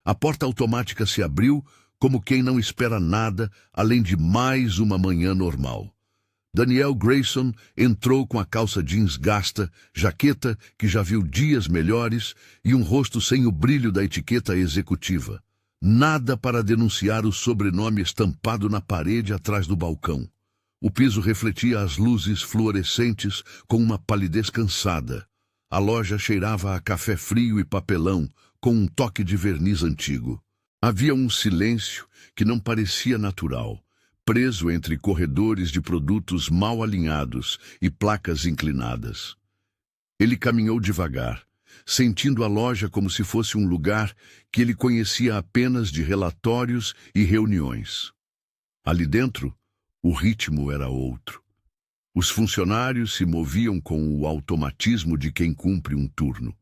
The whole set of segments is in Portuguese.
A porta automática se abriu como quem não espera nada além de mais uma manhã normal. Daniel Grayson entrou com a calça jeans gasta, jaqueta que já viu dias melhores e um rosto sem o brilho da etiqueta executiva. Nada para denunciar o sobrenome estampado na parede atrás do balcão. O piso refletia as luzes fluorescentes com uma palidez cansada. A loja cheirava a café frio e papelão, com um toque de verniz antigo. Havia um silêncio que não parecia natural, preso entre corredores de produtos mal alinhados e placas inclinadas. Ele caminhou devagar, sentindo a loja como se fosse um lugar que ele conhecia apenas de relatórios e reuniões. Ali dentro, o ritmo era outro. Os funcionários se moviam com o automatismo de quem cumpre um turno.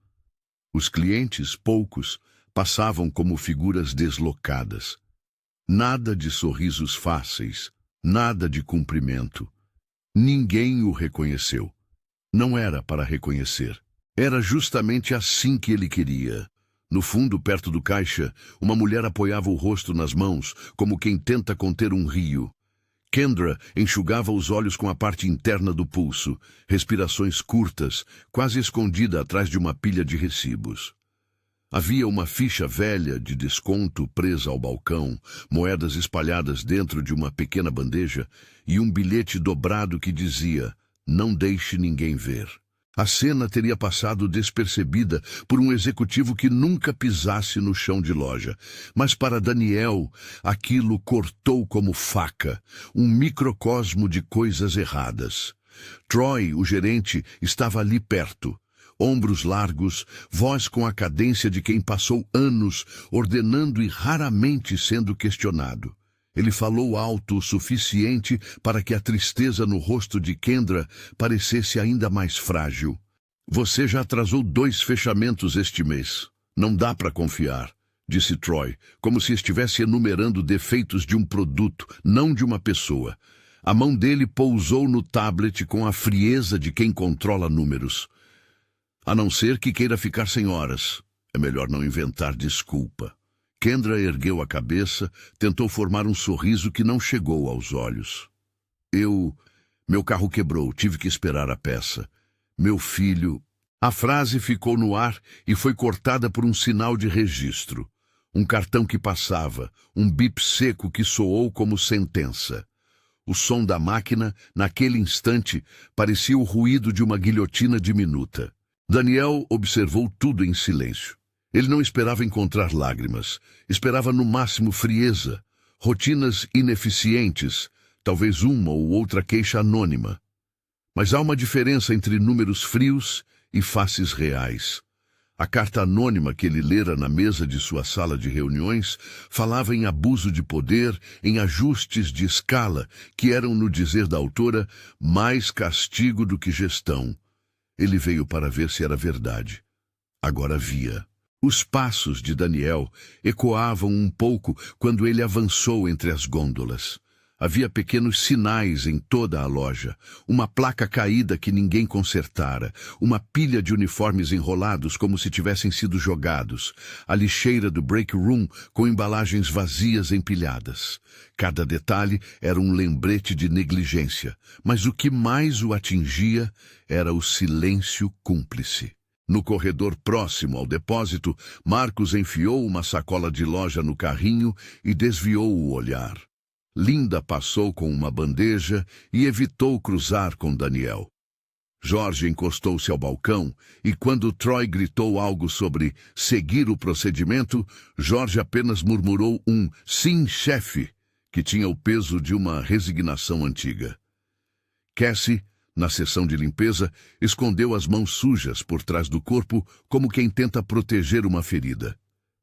Os clientes, poucos, passavam como figuras deslocadas. Nada de sorrisos fáceis, nada de cumprimento. Ninguém o reconheceu. Não era para reconhecer. Era justamente assim que ele queria. No fundo, perto do caixa, uma mulher apoiava o rosto nas mãos, como quem tenta conter um rio. Kendra enxugava os olhos com a parte interna do pulso, respirações curtas, quase escondida atrás de uma pilha de recibos. Havia uma ficha velha de desconto presa ao balcão, moedas espalhadas dentro de uma pequena bandeja e um bilhete dobrado que dizia: "Não deixe ninguém ver". A cena teria passado despercebida por um executivo que nunca pisasse no chão de loja. Mas para Daniel, aquilo cortou como faca, um microcosmo de coisas erradas. Troy, o gerente, estava ali perto. Ombros largos, voz com a cadência de quem passou anos ordenando e raramente sendo questionado. Ele falou alto o suficiente para que a tristeza no rosto de Kendra parecesse ainda mais frágil. "Você já atrasou 2 fechamentos este mês. Não dá para confiar", disse Troy, como se estivesse enumerando defeitos de um produto, não de uma pessoa. A mão dele pousou no tablet com a frieza de quem controla números. "A não ser que queira ficar sem horas. É melhor não inventar desculpa." Kendra ergueu a cabeça, tentou formar um sorriso que não chegou aos olhos. Meu carro quebrou, tive que esperar a peça. Meu filho..." A frase ficou no ar e foi cortada por um sinal de registro. Um cartão que passava, um bip seco que soou como sentença. O som da máquina, naquele instante, parecia o ruído de uma guilhotina diminuta. Daniel observou tudo em silêncio. Ele não esperava encontrar lágrimas. Esperava no máximo frieza, rotinas ineficientes, talvez uma ou outra queixa anônima. Mas há uma diferença entre números frios e faces reais. A carta anônima que ele lera na mesa de sua sala de reuniões falava em abuso de poder, em ajustes de escala, que eram, no dizer da autora, mais castigo do que gestão. Ele veio para ver se era verdade. Agora via. Os passos de Daniel ecoavam um pouco quando ele avançou entre as gôndolas. Havia pequenos sinais em toda a loja, uma placa caída que ninguém consertara, uma pilha de uniformes enrolados como se tivessem sido jogados, a lixeira do break room com embalagens vazias empilhadas. Cada detalhe era um lembrete de negligência, mas o que mais o atingia era o silêncio cúmplice. No corredor próximo ao depósito, Marcos enfiou uma sacola de loja no carrinho e desviou o olhar. Linda passou com uma bandeja e evitou cruzar com Daniel. Jorge encostou-se ao balcão e quando Troy gritou algo sobre seguir o procedimento, Jorge apenas murmurou um "sim, chefe", que tinha o peso de uma resignação antiga. Cassie, na sessão de limpeza, escondeu as mãos sujas por trás do corpo como quem tenta proteger uma ferida.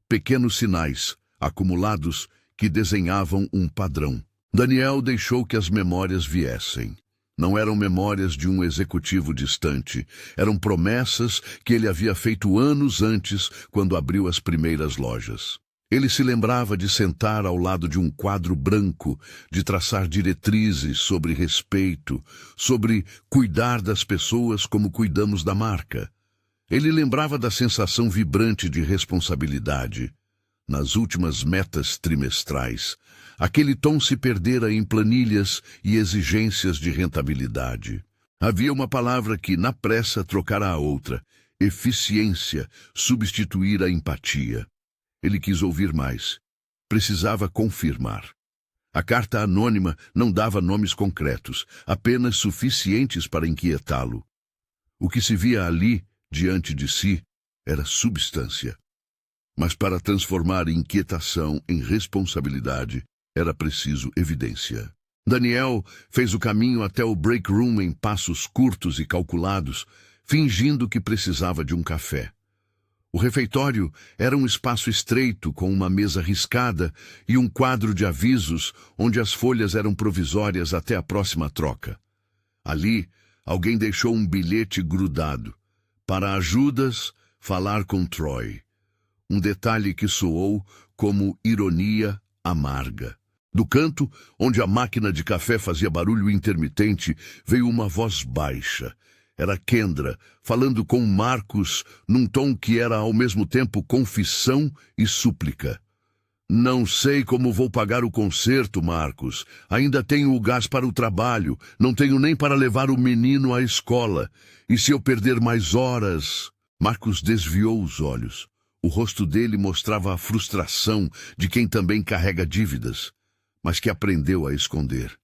Pequenos sinais, acumulados, que desenhavam um padrão. Daniel deixou que as memórias viessem. Não eram memórias de um executivo distante. Eram promessas que ele havia feito anos antes, quando abriu as primeiras lojas. Ele se lembrava de sentar ao lado de um quadro branco, de traçar diretrizes sobre respeito, sobre cuidar das pessoas como cuidamos da marca. Ele lembrava da sensação vibrante de responsabilidade. nas últimas metas trimestrais. Aquele tom se perdera em planilhas e exigências de rentabilidade. Havia uma palavra que, na pressa, trocara a outra. Eficiência substituir a empatia. Ele quis ouvir mais. Precisava confirmar. A carta anônima não dava nomes concretos, apenas suficientes para inquietá-lo. O que se via ali, diante de si, era substância. Mas para transformar inquietação em responsabilidade, era preciso evidência. Daniel fez o caminho até o break room em passos curtos e calculados, fingindo que precisava de um café. O refeitório era um espaço estreito com uma mesa riscada e um quadro de avisos onde as folhas eram provisórias até a próxima troca. Ali, alguém deixou um bilhete grudado. Para ajudas, falar com Troy. Um detalhe que soou como ironia amarga. Do canto, onde a máquina de café fazia barulho intermitente, veio uma voz baixa. Era Kendra, falando com Marcos, num tom que era ao mesmo tempo confissão e súplica. Não sei como vou pagar o conserto, Marcos. Ainda tenho o gás para o trabalho. Não tenho nem para levar o menino à escola. E se eu perder mais horas? Marcos desviou os olhos. O rosto dele mostrava a frustração de quem também carrega dívidas, mas que aprendeu a esconder.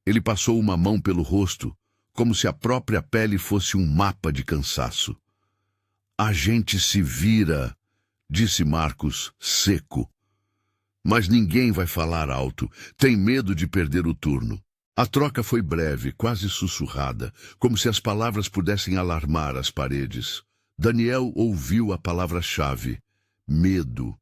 Ele passou uma mão pelo rosto, como se a própria pele fosse um mapa de cansaço. A gente se vira, disse Marcos, seco. Mas ninguém vai falar alto, tem medo de perder o turno. A troca foi breve, quase sussurrada, como se as palavras pudessem alarmar as paredes. Daniel ouviu a palavra-chave, medo.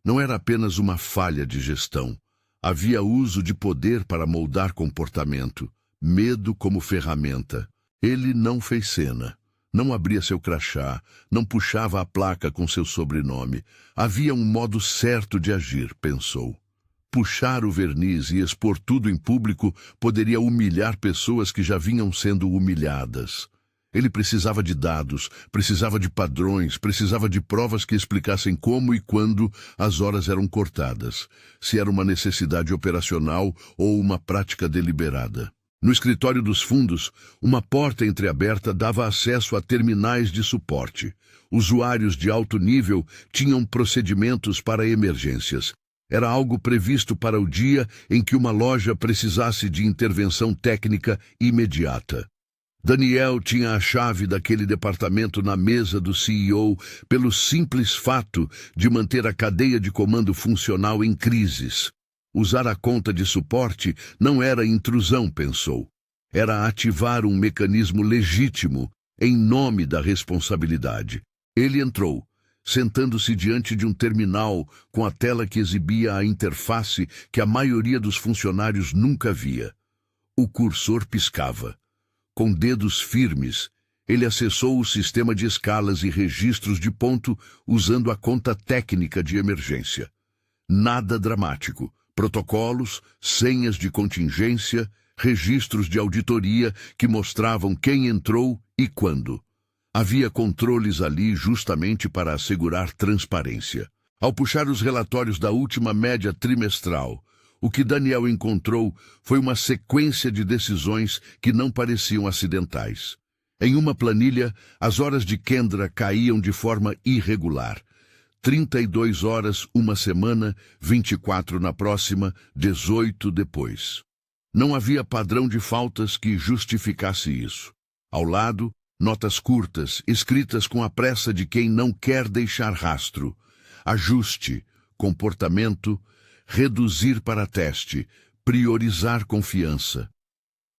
Não era apenas uma falha de gestão. Havia uso de poder para moldar comportamento. Medo como ferramenta. Ele não fez cena. Não abria seu crachá, não puxava a placa com seu sobrenome. Havia um modo certo de agir, pensou. Puxar o verniz e expor tudo em público poderia humilhar pessoas que já vinham sendo humilhadas. Ele precisava de dados, precisava de padrões, precisava de provas que explicassem como e quando as horas eram cortadas, se era uma necessidade operacional ou uma prática deliberada. No escritório dos fundos, uma porta entreaberta dava acesso a terminais de suporte. Usuários de alto nível tinham procedimentos para emergências. Era algo previsto para o dia em que uma loja precisasse de intervenção técnica imediata. Daniel tinha a chave daquele departamento na mesa do CEO pelo simples fato de manter a cadeia de comando funcional em crises. Usar a conta de suporte não era intrusão, pensou. Era ativar um mecanismo legítimo em nome da responsabilidade. Ele entrou, sentando-se diante de um terminal com a tela que exibia a interface que a maioria dos funcionários nunca via. O cursor piscava. Com dedos firmes, ele acessou o sistema de escalas e registros de ponto usando a conta técnica de emergência. Nada dramático. Protocolos, senhas de contingência, registros de auditoria que mostravam quem entrou e quando. Havia controles ali justamente para assegurar transparência. Ao puxar os relatórios da última média trimestral, o que Daniel encontrou foi uma sequência de decisões que não pareciam acidentais. Em uma planilha, as horas de Kendra caíam de forma irregular. 32 horas uma semana, 24 na próxima, 18 depois. Não havia padrão de faltas que justificasse isso. Ao lado, notas curtas, escritas com a pressa de quem não quer deixar rastro. Ajuste, comportamento, reduzir para teste, priorizar confiança.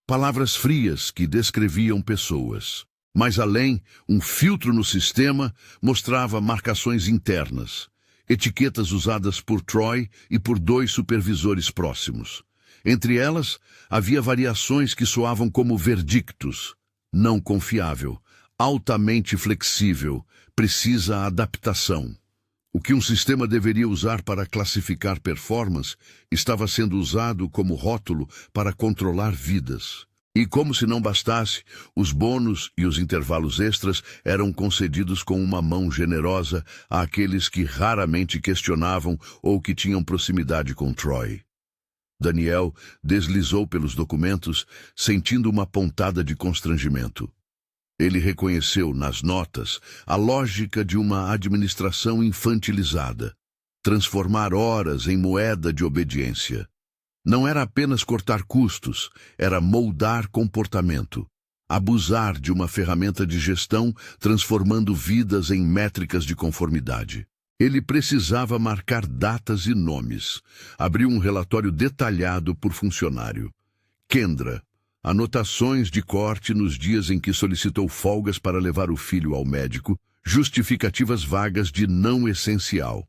Palavras frias que descreviam pessoas. Mais além, um filtro no sistema mostrava marcações internas, etiquetas usadas por Troy e por 2 supervisores próximos. Entre elas, havia variações que soavam como verdictos. Não confiável, altamente flexível, precisa adaptação. O que um sistema deveria usar para classificar performance estava sendo usado como rótulo para controlar vidas. E como se não bastasse, os bônus e os intervalos extras eram concedidos com uma mão generosa àqueles que raramente questionavam ou que tinham proximidade com Troy. Daniel deslizou pelos documentos, sentindo uma pontada de constrangimento. Ele reconheceu nas notas a lógica de uma administração infantilizada, transformar horas em moeda de obediência. Não era apenas cortar custos, era moldar comportamento, abusar de uma ferramenta de gestão, transformando vidas em métricas de conformidade. Ele precisava marcar datas e nomes. Abriu um relatório detalhado por funcionário. Kendra, anotações de corte nos dias em que solicitou folgas para levar o filho ao médico, justificativas vagas de não essencial.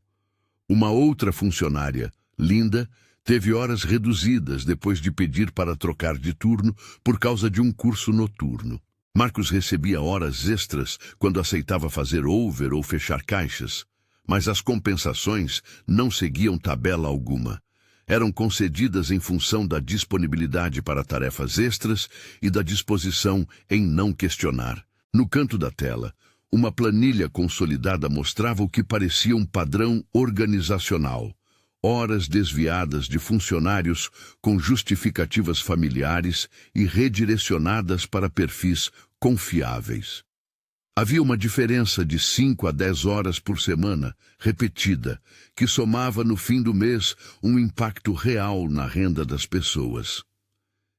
Uma outra funcionária, Linda, teve horas reduzidas depois de pedir para trocar de turno por causa de um curso noturno. Marcos recebia horas extras quando aceitava fazer over ou fechar caixas, mas as compensações não seguiam tabela alguma. Eram concedidas em função da disponibilidade para tarefas extras e da disposição em não questionar. No canto da tela, uma planilha consolidada mostrava o que parecia um padrão organizacional. Horas desviadas de funcionários com justificativas familiares e redirecionadas para perfis confiáveis. Havia uma diferença de 5 a 10 horas por semana, repetida, que somava no fim do mês um impacto real na renda das pessoas.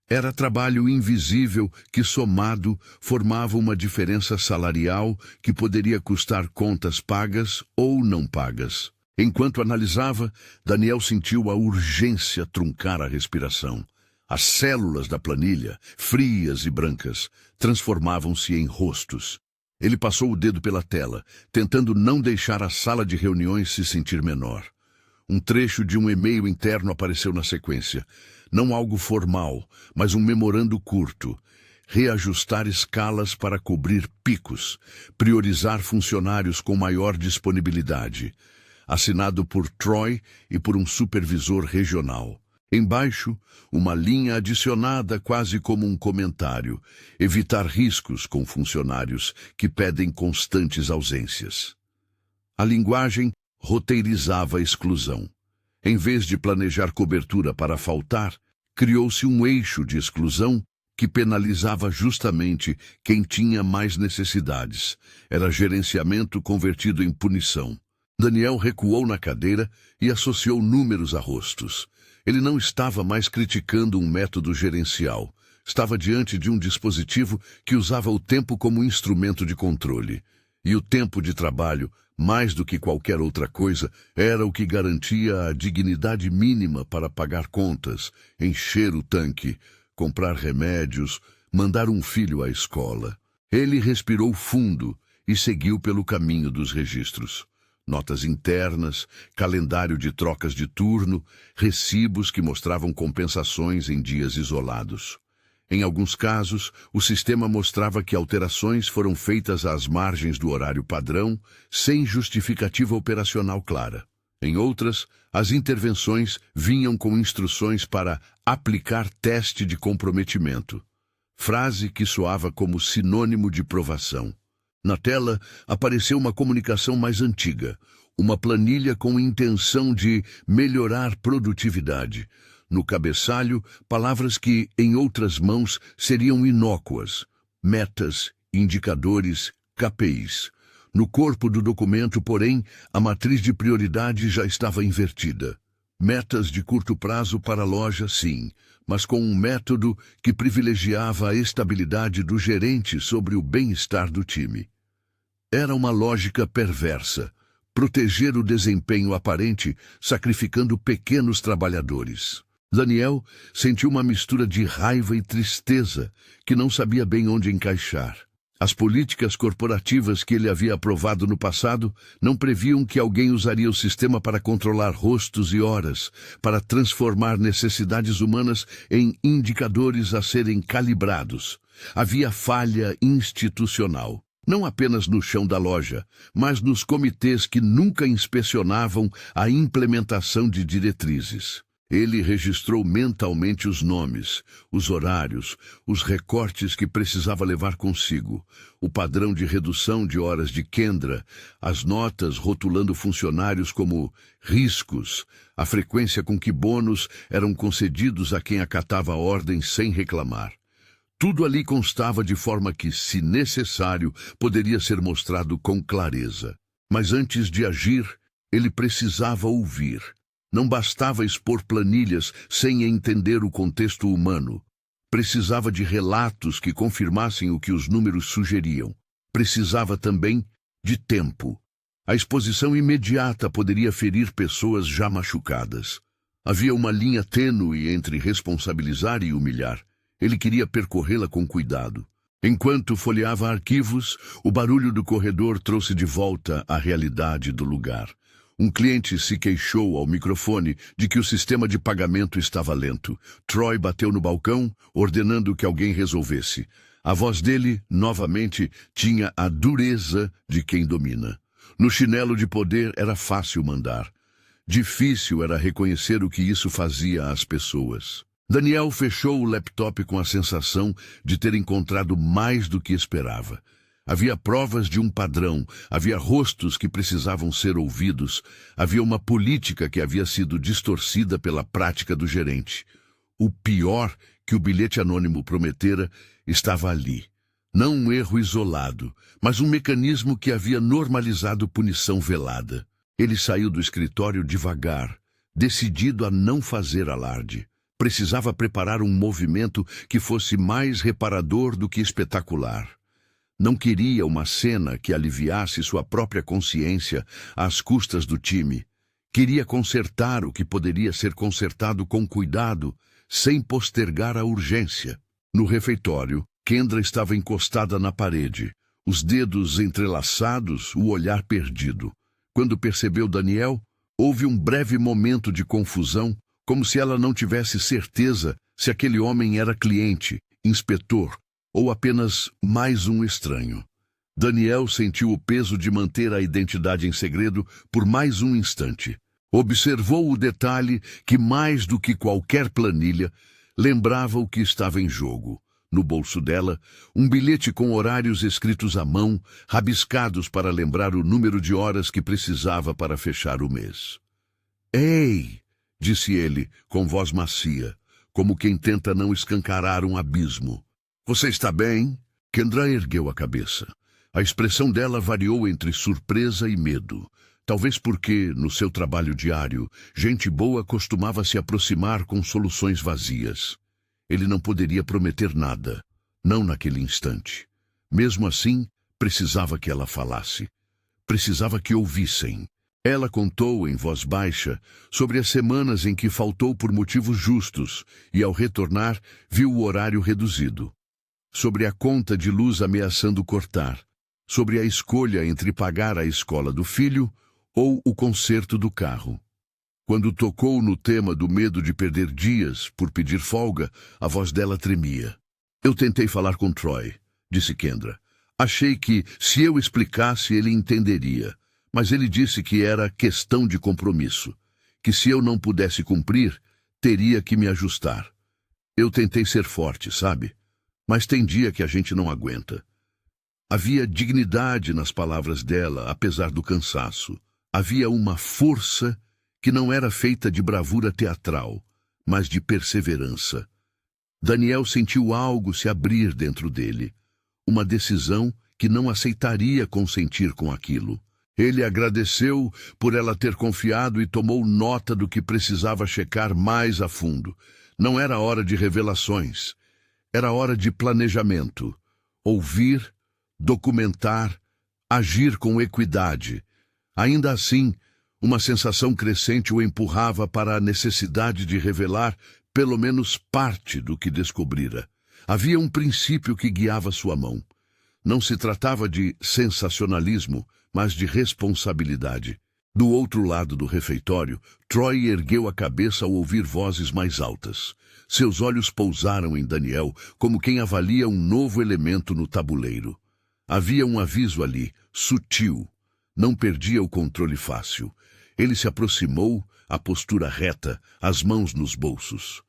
Era trabalho invisível que, somado, formava uma diferença salarial que poderia custar contas pagas ou não pagas. Enquanto analisava, Daniel sentiu a urgência truncar a respiração. As células da planilha, frias e brancas, transformavam-se em rostos. Ele passou o dedo pela tela, tentando não deixar a sala de reuniões se sentir menor. Um trecho de um e-mail interno apareceu na sequência. Não algo formal, mas um memorando curto. Reajustar escalas para cobrir picos. Priorizar funcionários com maior disponibilidade. Assinado por Troy e por um supervisor regional. Embaixo, uma linha adicionada quase como um comentário. Evitar riscos com funcionários que pedem constantes ausências. A linguagem roteirizava a exclusão. Em vez de planejar cobertura para faltar, criou-se um eixo de exclusão que penalizava justamente quem tinha mais necessidades. Era gerenciamento convertido em punição. Daniel recuou na cadeira e associou números a rostos. Ele não estava mais criticando um método gerencial. Estava diante de um dispositivo que usava o tempo como instrumento de controle. E o tempo de trabalho, mais do que qualquer outra coisa, era o que garantia a dignidade mínima para pagar contas, encher o tanque, comprar remédios, mandar um filho à escola. Ele respirou fundo e seguiu pelo caminho dos registros. Notas internas, calendário de trocas de turno, recibos que mostravam compensações em dias isolados. Em alguns casos, o sistema mostrava que alterações foram feitas às margens do horário padrão, sem justificativa operacional clara. Em outras, as intervenções vinham com instruções para aplicar teste de comprometimento, frase que soava como sinônimo de provação. Na tela, apareceu uma comunicação mais antiga, uma planilha com intenção de melhorar produtividade. No cabeçalho, palavras que, em outras mãos, seriam inócuas. Metas, indicadores, KPIs. No corpo do documento, porém, a matriz de prioridade já estava invertida. Metas de curto prazo para a loja, sim, mas com um método que privilegiava a estabilidade do gerente sobre o bem-estar do time. Era uma lógica perversa, proteger o desempenho aparente, sacrificando pequenos trabalhadores. Daniel sentiu uma mistura de raiva e tristeza, que não sabia bem onde encaixar. As políticas corporativas que ele havia aprovado no passado não previam que alguém usaria o sistema para controlar rostos e horas, para transformar necessidades humanas em indicadores a serem calibrados. Havia falha institucional. Não apenas no chão da loja, mas nos comitês que nunca inspecionavam a implementação de diretrizes. Ele registrou mentalmente os nomes, os horários, os recortes que precisava levar consigo, o padrão de redução de horas de Kendra, as notas rotulando funcionários como riscos, a frequência com que bônus eram concedidos a quem acatava a ordem sem reclamar. Tudo ali constava de forma que, se necessário, poderia ser mostrado com clareza. Mas antes de agir, ele precisava ouvir. Não bastava expor planilhas sem entender o contexto humano. Precisava de relatos que confirmassem o que os números sugeriam. Precisava também de tempo. A exposição imediata poderia ferir pessoas já machucadas. Havia uma linha tênue entre responsabilizar e humilhar. Ele queria percorrê-la com cuidado. Enquanto folheava arquivos, o barulho do corredor trouxe de volta a realidade do lugar. Um cliente se queixou ao microfone de que o sistema de pagamento estava lento. Troy bateu no balcão, ordenando que alguém resolvesse. A voz dele, novamente, tinha a dureza de quem domina. No chinelo de poder era fácil mandar. Difícil era reconhecer o que isso fazia às pessoas. Daniel fechou o laptop com a sensação de ter encontrado mais do que esperava. Havia provas de um padrão, havia rostos que precisavam ser ouvidos, havia uma política que havia sido distorcida pela prática do gerente. O pior que o bilhete anônimo prometera estava ali. Não um erro isolado, mas um mecanismo que havia normalizado punição velada. Ele saiu do escritório devagar, decidido a não fazer alarde. Precisava preparar um movimento que fosse mais reparador do que espetacular. Não queria uma cena que aliviasse sua própria consciência às custas do time. Queria consertar o que poderia ser consertado com cuidado, sem postergar a urgência. No refeitório, Kendra estava encostada na parede, os dedos entrelaçados, o olhar perdido. Quando percebeu Daniel, houve um breve momento de confusão, como se ela não tivesse certeza se aquele homem era cliente, inspetor, ou apenas mais um estranho. Daniel sentiu o peso de manter a identidade em segredo por mais um instante. Observou o detalhe que, mais do que qualquer planilha, lembrava o que estava em jogo. No bolso dela, um bilhete com horários escritos à mão, rabiscados para lembrar o número de horas que precisava para fechar o mês. "Ei!" disse ele, com voz macia, como quem tenta não escancarar um abismo. "Você está bem?" Kendra ergueu a cabeça. A expressão dela variou entre surpresa e medo. Talvez porque, no seu trabalho diário, gente boa costumava se aproximar com soluções vazias. Ele não poderia prometer nada, não naquele instante. Mesmo assim, precisava que ela falasse. Precisava que ouvissem. Ela contou em voz baixa sobre as semanas em que faltou por motivos justos e, ao retornar, viu o horário reduzido. Sobre a conta de luz ameaçando cortar, sobre a escolha entre pagar a escola do filho ou o conserto do carro. Quando tocou no tema do medo de perder dias por pedir folga, a voz dela tremia. "Eu tentei falar com Troy", disse Kendra. "Achei que, se eu explicasse, ele entenderia, mas ele disse que era questão de compromisso, que se eu não pudesse cumprir, teria que me ajustar. Eu tentei ser forte, sabe? Mas tem dia que a gente não aguenta." Havia dignidade nas palavras dela, apesar do cansaço. Havia uma força que não era feita de bravura teatral, mas de perseverança. Daniel sentiu algo se abrir dentro dele. Uma decisão que não aceitaria consentir com aquilo. Ele agradeceu por ela ter confiado e tomou nota do que precisava checar mais a fundo. Não era hora de revelações. Era hora de planejamento. Ouvir, documentar, agir com equidade. Ainda assim, uma sensação crescente o empurrava para a necessidade de revelar pelo menos parte do que descobrira. Havia um princípio que guiava sua mão. Não se tratava de sensacionalismo, mas de responsabilidade. Do outro lado do refeitório, Troy ergueu a cabeça ao ouvir vozes mais altas. Seus olhos pousaram em Daniel, como quem avalia um novo elemento no tabuleiro. Havia um aviso ali, sutil. Não perdia o controle fácil. Ele se aproximou, a postura reta, as mãos nos bolsos.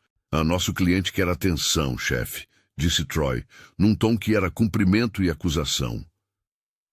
Nosso cliente quer atenção, chefe, disse Troy, num tom que era cumprimento e acusação.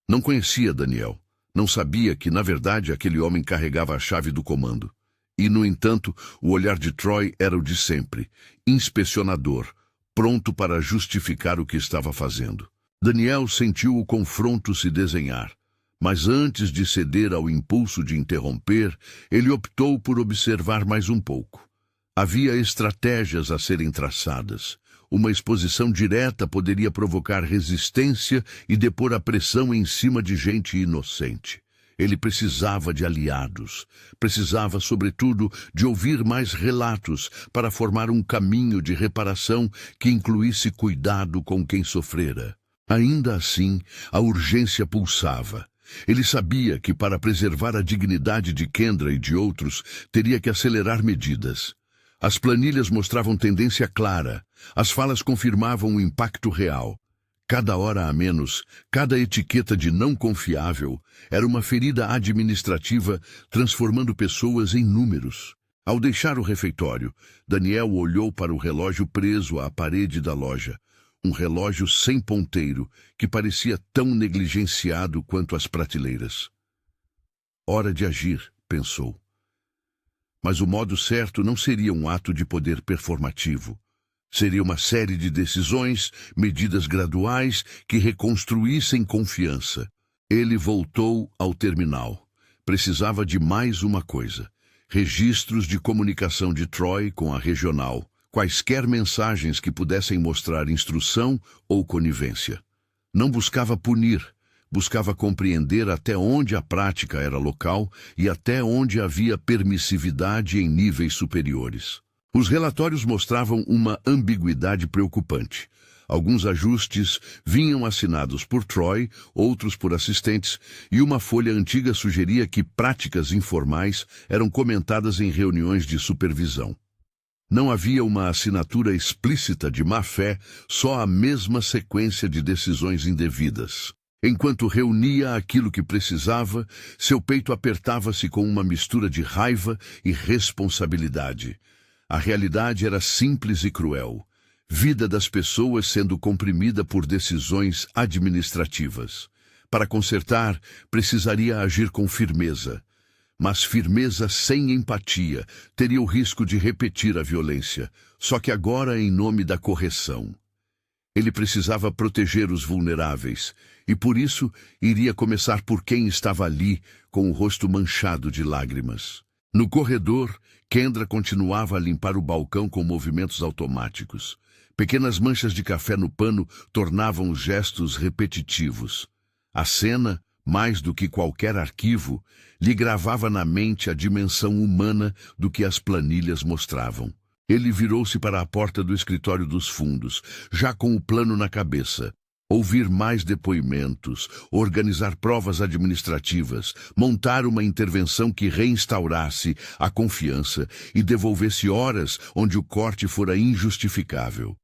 Não conhecia Daniel. Não sabia que, na verdade, aquele homem carregava a chave do comando. E, no entanto, o olhar de Troy era o de sempre, inspecionador, pronto para justificar o que estava fazendo. Daniel sentiu o confronto se desenhar, mas antes de ceder ao impulso de interromper, ele optou por observar mais um pouco. Havia estratégias a serem traçadas. Uma exposição direta poderia provocar resistência e depor a pressão em cima de gente inocente. Ele precisava de aliados. Precisava, sobretudo, de ouvir mais relatos para formar um caminho de reparação que incluísse cuidado com quem sofrera. Ainda assim, a urgência pulsava. Ele sabia que, para preservar a dignidade de Kendra e de outros, teria que acelerar medidas. As planilhas mostravam tendência clara. As falas confirmavam o impacto real. Cada hora a menos, cada etiqueta de não confiável, era uma ferida administrativa transformando pessoas em números. Ao deixar o refeitório, Daniel olhou para o relógio preso à parede da loja. Um relógio sem ponteiro, que parecia tão negligenciado quanto as prateleiras. Hora de agir, pensou. Mas o modo certo não seria um ato de poder performativo. Seria uma série de decisões, medidas graduais que reconstruíssem confiança. Ele voltou ao terminal. Precisava de mais uma coisa: registros de comunicação de Troy com a regional, quaisquer mensagens que pudessem mostrar instrução ou conivência. Não buscava punir, buscava compreender até onde a prática era local e até onde havia permissividade em níveis superiores. Os relatórios mostravam uma ambiguidade preocupante. Alguns ajustes vinham assinados por Troy, outros por assistentes, e uma folha antiga sugeria que práticas informais eram comentadas em reuniões de supervisão. Não havia uma assinatura explícita de má-fé, só a mesma sequência de decisões indevidas. Enquanto reunia aquilo que precisava, seu peito apertava-se com uma mistura de raiva e responsabilidade. A realidade era simples e cruel. Vida das pessoas sendo comprimida por decisões administrativas. Para consertar, precisaria agir com firmeza. Mas firmeza sem empatia teria o risco de repetir a violência, só que agora em nome da correção. Ele precisava proteger os vulneráveis, e por isso iria começar por quem estava ali, com o rosto manchado de lágrimas. No corredor, Kendra continuava a limpar o balcão com movimentos automáticos. Pequenas manchas de café no pano tornavam os gestos repetitivos. A cena, mais do que qualquer arquivo, lhe gravava na mente a dimensão humana do que as planilhas mostravam. Ele virou-se para a porta do escritório dos fundos, já com o plano na cabeça. Ouvir mais depoimentos, organizar provas administrativas, montar uma intervenção que reinstaurasse a confiança e devolvesse horas onde o corte fora injustificável.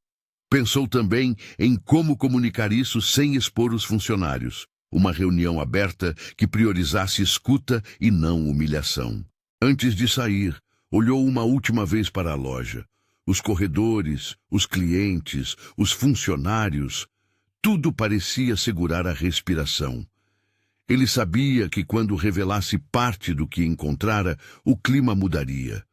Pensou também em como comunicar isso sem expor os funcionários. Uma reunião aberta que priorizasse escuta e não humilhação. Antes de sair, olhou uma última vez para a loja. Os corredores, os clientes, os funcionários... Tudo parecia segurar a respiração. Ele sabia que quando revelasse parte do que encontrara, o clima mudaria.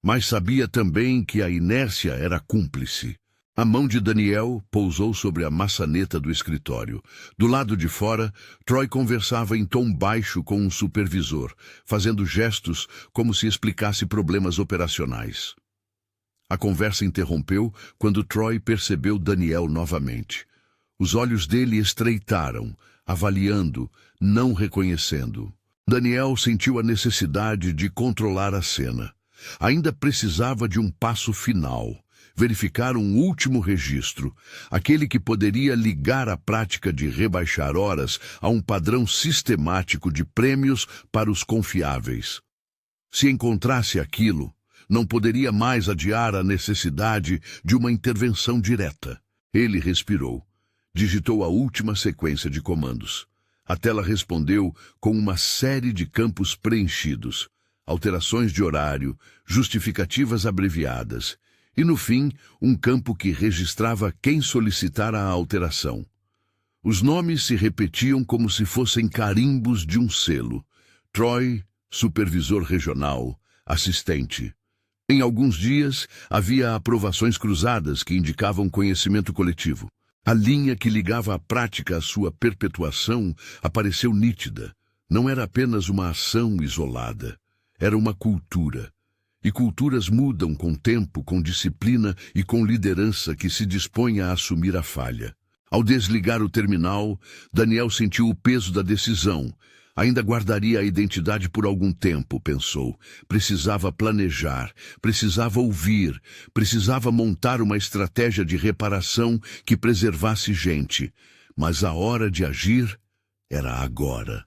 Mas sabia também que a inércia era cúmplice. A mão de Daniel pousou sobre a maçaneta do escritório. Do lado de fora, Troy conversava em tom baixo com um supervisor, fazendo gestos como se explicasse problemas operacionais. A conversa interrompeu quando Troy percebeu Daniel novamente. Os olhos dele estreitaram, avaliando, não reconhecendo. Daniel sentiu a necessidade de controlar a cena. Ainda precisava de um passo final, verificar um último registro, aquele que poderia ligar a prática de rebaixar horas a um padrão sistemático de prêmios para os confiáveis. Se encontrasse aquilo, não poderia mais adiar a necessidade de uma intervenção direta. Ele respirou. Digitou a última sequência de comandos. A tela respondeu com uma série de campos preenchidos. alterações de horário, justificativas abreviadas, e no fim, um campo que registrava quem solicitara a alteração. Os nomes se repetiam como se fossem carimbos de um selo. Troy, supervisor regional, assistente. Em alguns dias, havia aprovações cruzadas que indicavam conhecimento coletivo. A linha que ligava a prática à sua perpetuação apareceu nítida. Não era apenas uma ação isolada. Era uma cultura. E culturas mudam com tempo, com disciplina e com liderança que se dispõe a assumir a falha. Ao desligar o terminal, Daniel sentiu o peso da decisão. Ainda guardaria a identidade por algum tempo, pensou. Precisava planejar, precisava ouvir, precisava montar uma estratégia de reparação que preservasse gente. Mas a hora de agir era agora.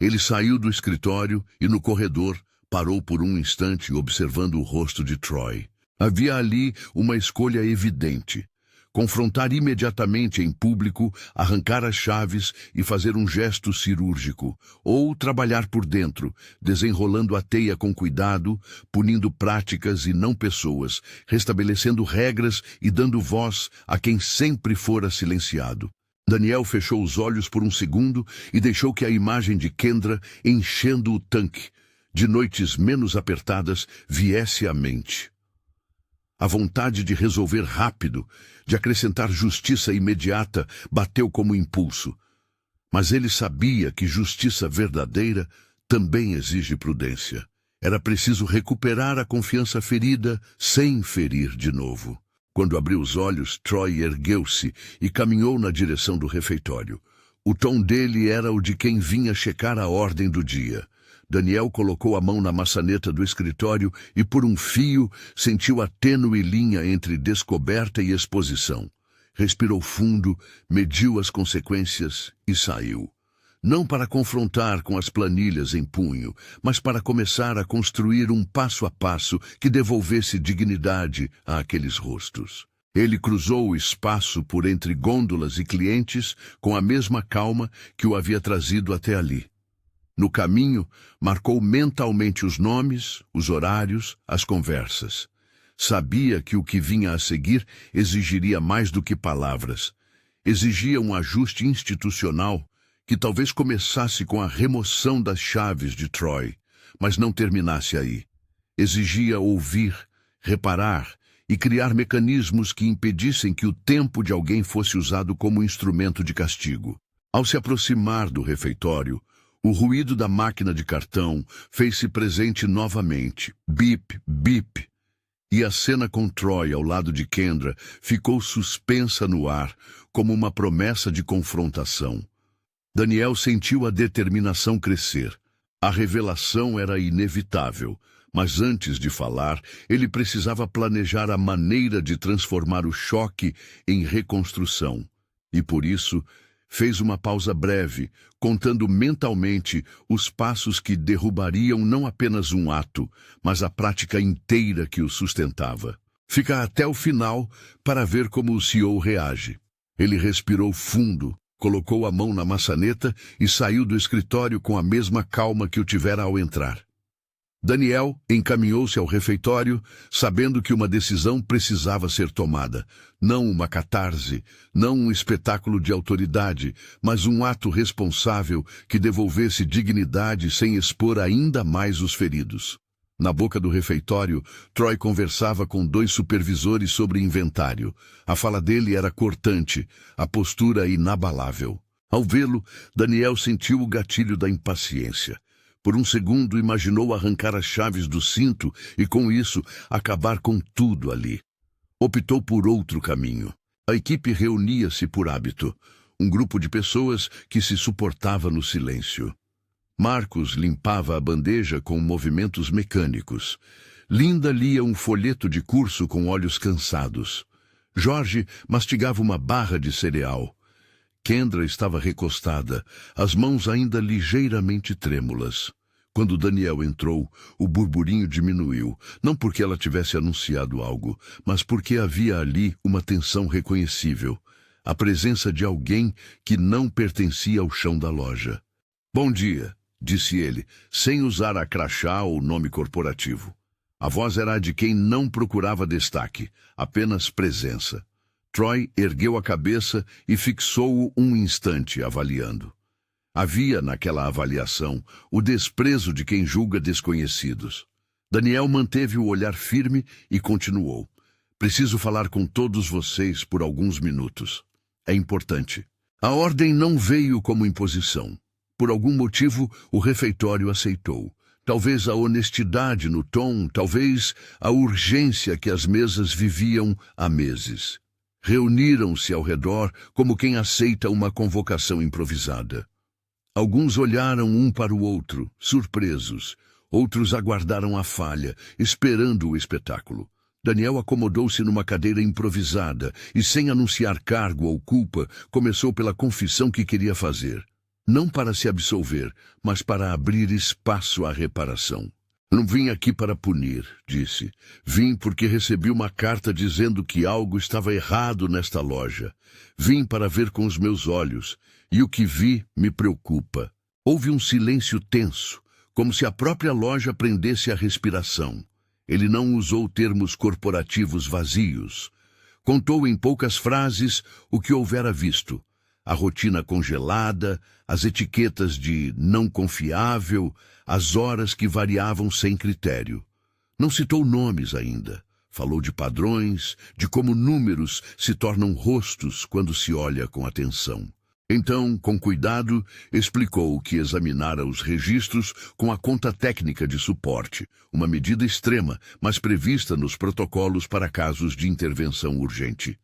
Ele saiu do escritório e, no corredor, parou por um instante observando o rosto de Troy. Havia ali uma escolha evidente. Confrontar imediatamente em público, arrancar as chaves e fazer um gesto cirúrgico, ou trabalhar por dentro, desenrolando a teia com cuidado, punindo práticas e não pessoas, restabelecendo regras e dando voz a quem sempre fora silenciado. Daniel fechou os olhos por um segundo e deixou que a imagem de Kendra enchendo o tanque, de noites menos apertadas, viesse à mente. A vontade de resolver rápido, de acrescentar justiça imediata, bateu como impulso. Mas ele sabia que justiça verdadeira também exige prudência. Era preciso recuperar a confiança ferida sem ferir de novo. Quando abriu os olhos, Troy ergueu-se e caminhou na direção do refeitório. O tom dele era o de quem vinha checar a ordem do dia. Daniel colocou a mão na maçaneta do escritório e, por um fio, sentiu a tênue linha entre descoberta e exposição. Respirou fundo, mediu as consequências e saiu. Não para confrontar com as planilhas em punho, mas para começar a construir um passo a passo que devolvesse dignidade àqueles rostos. Ele cruzou o espaço por entre gôndolas e clientes com a mesma calma que o havia trazido até ali. No caminho, marcou mentalmente os nomes, os horários, as conversas. Sabia que o que vinha a seguir exigiria mais do que palavras. Exigia um ajuste institucional que talvez começasse com a remoção das chaves de Troy, mas não terminasse aí. Exigia ouvir, reparar e criar mecanismos que impedissem que o tempo de alguém fosse usado como instrumento de castigo. Ao se aproximar do refeitório, o ruído da máquina de cartão fez-se presente novamente. Bip, bip. E a cena com Troy ao lado de Kendra ficou suspensa no ar, como uma promessa de confrontação. Daniel sentiu a determinação crescer. A revelação era inevitável, mas antes de falar, ele precisava planejar a maneira de transformar o choque em reconstrução. E por isso, fez uma pausa breve, contando mentalmente os passos que derrubariam não apenas um ato, mas a prática inteira que o sustentava. Fica até o final para ver como o CEO reage. Ele respirou fundo, colocou a mão na maçaneta e saiu do escritório com a mesma calma que o tivera ao entrar. Daniel encaminhou-se ao refeitório, sabendo que uma decisão precisava ser tomada. Não uma catarse, não um espetáculo de autoridade, mas um ato responsável que devolvesse dignidade sem expor ainda mais os feridos. Na boca do refeitório, Troy conversava com 2 supervisores sobre inventário. A fala dele era cortante, a postura inabalável. Ao vê-lo, Daniel sentiu o gatilho da impaciência. Por um segundo imaginou arrancar as chaves do cinto e, com isso, acabar com tudo ali. Optou por outro caminho. A equipe reunia-se por hábito, um grupo de pessoas que se suportava no silêncio. Marcos limpava a bandeja com movimentos mecânicos. Linda lia um folheto de curso com olhos cansados. Jorge mastigava uma barra de cereal. Kendra estava recostada, as mãos ainda ligeiramente trêmulas. Quando Daniel entrou, o burburinho diminuiu, não porque ela tivesse anunciado algo, mas porque havia ali uma tensão reconhecível, a presença de alguém que não pertencia ao chão da loja. Bom dia, disse ele, sem usar a crachá ou nome corporativo. A voz era a de quem não procurava destaque, apenas presença. Troy ergueu a cabeça e fixou-o um instante, avaliando. Havia, naquela avaliação, o desprezo de quem julga desconhecidos. Daniel manteve o olhar firme e continuou. Preciso falar com todos vocês por alguns minutos. É importante. A ordem não veio como imposição. Por algum motivo, o refeitório aceitou. Talvez a honestidade no tom, talvez a urgência que as mesas viviam há meses. Reuniram-se ao redor como quem aceita uma convocação improvisada. Alguns olharam um para o outro, surpresos. Outros aguardaram a falha, esperando o espetáculo. Daniel acomodou-se numa cadeira improvisada e, sem anunciar cargo ou culpa, começou pela confissão que queria fazer. Não para se absolver, mas para abrir espaço à reparação. Não vim aqui para punir, disse. Vim porque recebi uma carta dizendo que algo estava errado nesta loja. Vim para ver com os meus olhos, e o que vi me preocupa. Houve um silêncio tenso, como se a própria loja prendesse a respiração. Ele não usou termos corporativos vazios. Contou em poucas frases o que houvera visto. A rotina congelada, as etiquetas de não confiável, as horas que variavam sem critério. Não citou nomes ainda. Falou de padrões, de como números se tornam rostos quando se olha com atenção. Então, com cuidado, explicou que examinara os registros com a conta técnica de suporte, uma medida extrema, mas prevista nos protocolos para casos de intervenção urgente.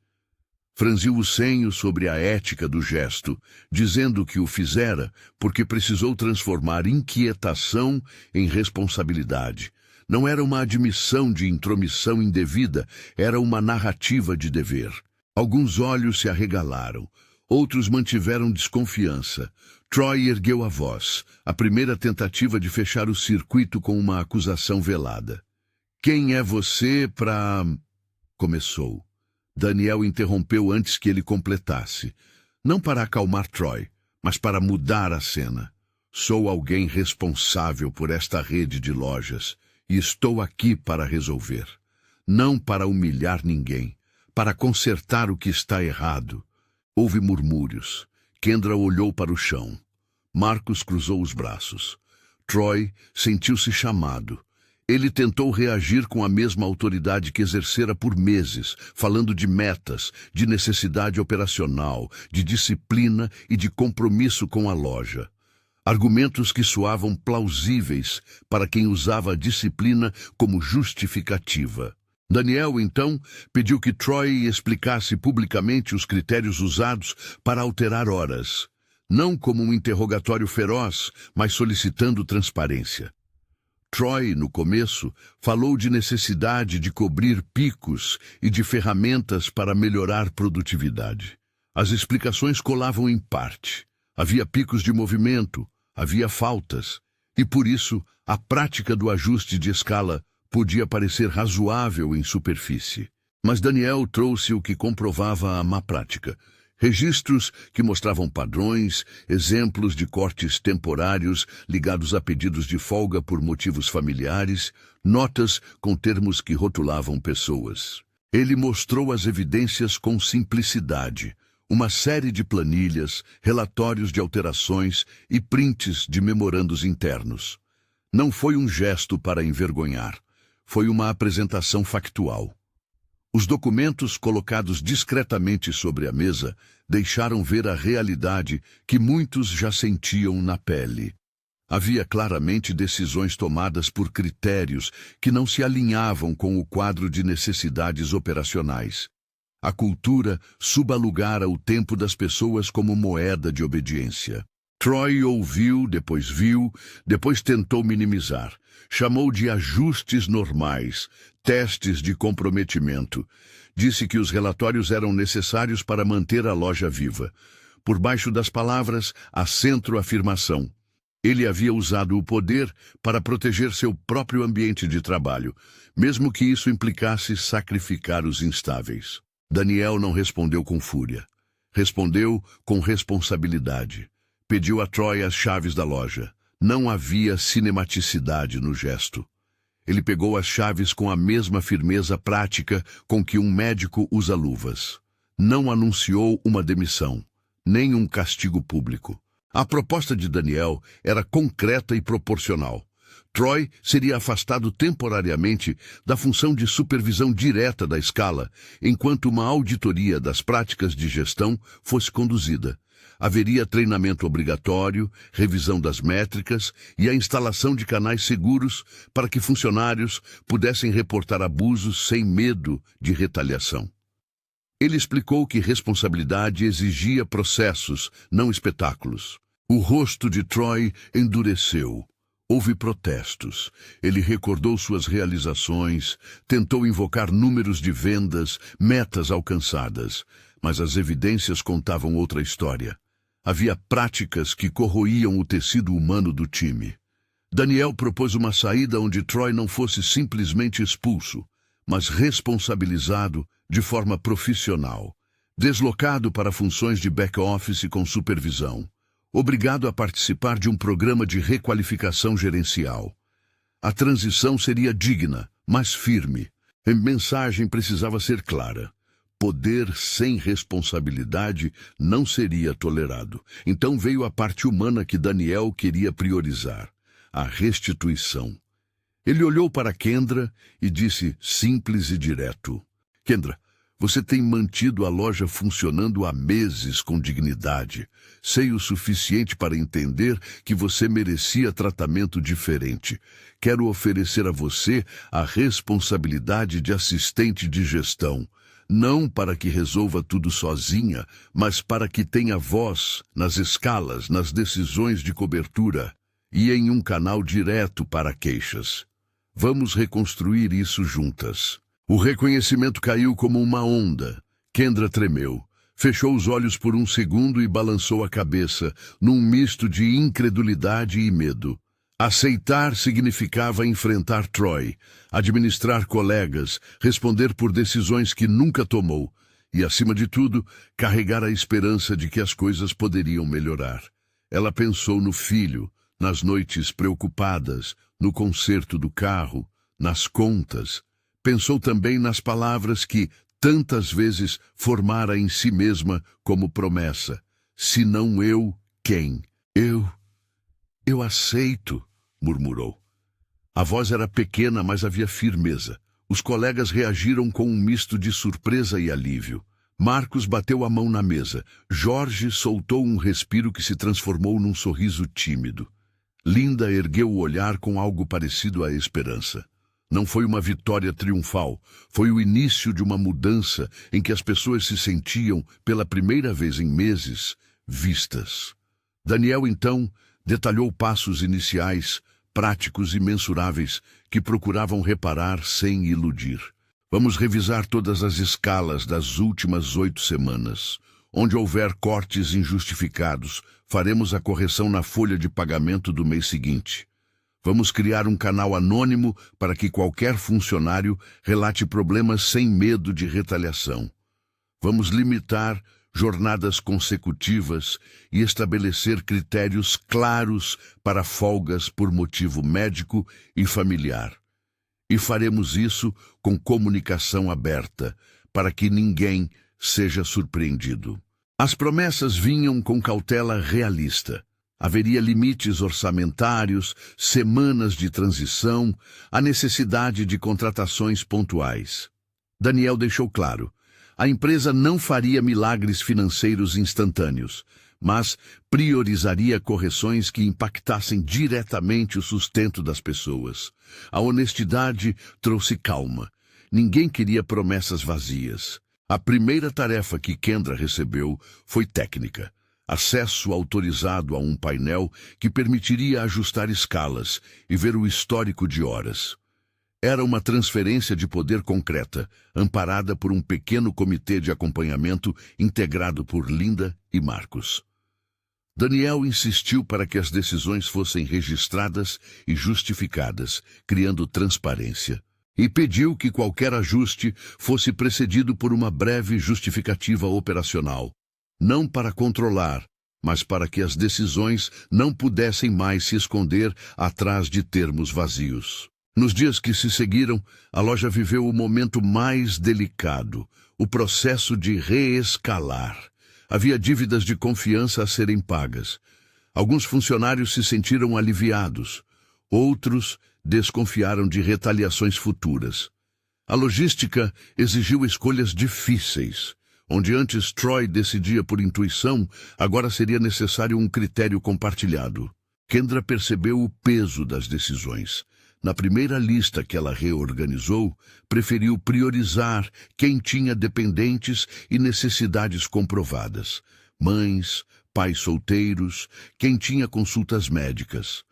Franziu o senho sobre a ética do gesto, dizendo que o fizera porque precisou transformar inquietação em responsabilidade. Não era uma admissão de intromissão indevida, era uma narrativa de dever. Alguns olhos se arregalaram. Outros mantiveram desconfiança. Troy ergueu a voz, a primeira tentativa de fechar o circuito com uma acusação velada. Quem é você para... Começou. Daniel interrompeu antes que ele completasse. Não para acalmar Troy, mas para mudar a cena. Sou alguém responsável por esta rede de lojas e estou aqui para resolver. Não para humilhar ninguém, para consertar o que está errado. Houve murmúrios. Kendra olhou para o chão. Marcos cruzou os braços. Troy sentiu-se chamado. Ele tentou reagir com a mesma autoridade que exercera por meses, falando de metas, de necessidade operacional, de disciplina e de compromisso com a loja. Argumentos que soavam plausíveis para quem usava a disciplina como justificativa. Daniel, então, pediu que Troy explicasse publicamente os critérios usados para alterar horas, não como um interrogatório feroz, mas solicitando transparência. Troy, no começo, falou de necessidade de cobrir picos e de ferramentas para melhorar produtividade. As explicações colavam em parte. Havia picos de movimento, havia faltas, e por isso a prática do ajuste de escala podia parecer razoável em superfície. Mas Daniel trouxe o que comprovava a má prática. Registros que mostravam padrões, exemplos de cortes temporários ligados a pedidos de folga por motivos familiares, notas com termos que rotulavam pessoas. Ele mostrou as evidências com simplicidade, uma série de planilhas, relatórios de alterações e prints de memorandos internos. Não foi um gesto para envergonhar. Foi uma apresentação factual. Os documentos colocados discretamente sobre a mesa deixaram ver a realidade que muitos já sentiam na pele. Havia claramente decisões tomadas por critérios que não se alinhavam com o quadro de necessidades operacionais. A cultura subalugara o tempo das pessoas como moeda de obediência. Troy ouviu, depois viu, depois tentou minimizar. Chamou de ajustes normais, testes de comprometimento. Disse que os relatórios eram necessários para manter a loja viva. Por baixo das palavras, a centroafirmação. Ele havia usado o poder para proteger seu próprio ambiente de trabalho, mesmo que isso implicasse sacrificar os instáveis. Daniel não respondeu com fúria. Respondeu com responsabilidade. Pediu a Troy as chaves da loja. Não havia cinematicidade no gesto. Ele pegou as chaves com a mesma firmeza prática com que um médico usa luvas. Não anunciou uma demissão, nem um castigo público. A proposta de Daniel era concreta e proporcional. Troy seria afastado temporariamente da função de supervisão direta da escala, enquanto uma auditoria das práticas de gestão fosse conduzida. Haveria treinamento obrigatório, revisão das métricas e a instalação de canais seguros para que funcionários pudessem reportar abusos sem medo de retaliação. Ele explicou que responsabilidade exigia processos, não espetáculos. O rosto de Troy endureceu. Houve protestos. Ele recordou suas realizações, tentou invocar números de vendas, metas alcançadas, mas as evidências contavam outra história. Havia práticas que corroíam o tecido humano do time. Daniel propôs uma saída onde Troy não fosse simplesmente expulso, mas responsabilizado de forma profissional, deslocado para funções de back-office com supervisão, obrigado a participar de um programa de requalificação gerencial. A transição seria digna, mas firme. A mensagem precisava ser clara. Poder sem responsabilidade não seria tolerado. Então veio a parte humana que Daniel queria priorizar, a restituição. Ele olhou para Kendra e disse simples e direto: Kendra, você tem mantido a loja funcionando há meses com dignidade. Sei o suficiente para entender que você merecia tratamento diferente. Quero oferecer a você a responsabilidade de assistente de gestão. Não para que resolva tudo sozinha, mas para que tenha voz nas escalas, nas decisões de cobertura e em um canal direto para queixas. Vamos reconstruir isso juntas. O reconhecimento caiu como uma onda. Kendra tremeu, fechou os olhos por um segundo e balançou a cabeça, num misto de incredulidade e medo. Aceitar significava enfrentar Troy, administrar colegas, responder por decisões que nunca tomou e, acima de tudo, carregar a esperança de que as coisas poderiam melhorar. Ela pensou no filho, nas noites preocupadas, no conserto do carro, nas contas. Pensou também nas palavras que tantas vezes formara em si mesma como promessa. Se não eu, quem? Eu aceito, murmurou. A voz era pequena, mas havia firmeza. Os colegas reagiram com um misto de surpresa e alívio. Marcos bateu a mão na mesa. Jorge soltou um respiro que se transformou num sorriso tímido. Linda ergueu o olhar com algo parecido à esperança. Não foi uma vitória triunfal, foi o início de uma mudança em que as pessoas se sentiam, pela primeira vez em meses, vistas. Daniel, então, detalhou passos iniciais, práticos e mensuráveis, que procuravam reparar sem iludir. Vamos revisar todas as escalas das últimas 8 semanas. Onde houver cortes injustificados, faremos a correção na folha de pagamento do mês seguinte. Vamos criar um canal anônimo para que qualquer funcionário relate problemas sem medo de retaliação. Vamos limitar jornadas consecutivas e estabelecer critérios claros para folgas por motivo médico e familiar. E faremos isso com comunicação aberta, para que ninguém seja surpreendido. As promessas vinham com cautela realista. Haveria limites orçamentários, semanas de transição, a necessidade de contratações pontuais. Daniel deixou claro: a empresa não faria milagres financeiros instantâneos, mas priorizaria correções que impactassem diretamente o sustento das pessoas. A honestidade trouxe calma. Ninguém queria promessas vazias. A primeira tarefa que Kendra recebeu foi técnica. Acesso autorizado a um painel que permitiria ajustar escalas e ver o histórico de horas. Era uma transferência de poder concreta, amparada por um pequeno comitê de acompanhamento integrado por Linda e Marcos. Daniel insistiu para que as decisões fossem registradas e justificadas, criando transparência. E pediu que qualquer ajuste fosse precedido por uma breve justificativa operacional. Não para controlar, mas para que as decisões não pudessem mais se esconder atrás de termos vazios. Nos dias que se seguiram, a loja viveu o momento mais delicado, o processo de reescalar. Havia dívidas de confiança a serem pagas. Alguns funcionários se sentiram aliviados. Outros desconfiaram de retaliações futuras. A logística exigiu escolhas difíceis. Onde antes Troy decidia por intuição, agora seria necessário um critério compartilhado. Kendra percebeu o peso das decisões. Na primeira lista que ela reorganizou, preferiu priorizar quem tinha dependentes e necessidades comprovadas. Mães, pais solteiros, quem tinha consultas médicas.